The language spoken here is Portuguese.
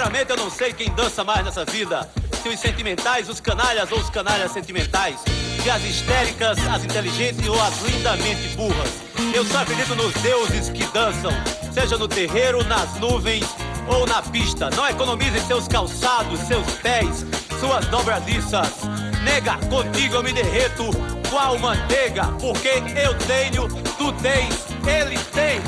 Sinceramente, eu não sei quem dança mais nessa vida. Se os sentimentais, os canalhas ou os canalhas sentimentais. Se as histéricas, as inteligentes ou as lindamente burras. Eu só acredito nos deuses que dançam, seja no terreiro, nas nuvens ou na pista. Não economize seus calçados, seus pés, suas dobradiças. Nega, contigo eu me derreto qual manteiga, porque eu tenho, tu tens, ele tem.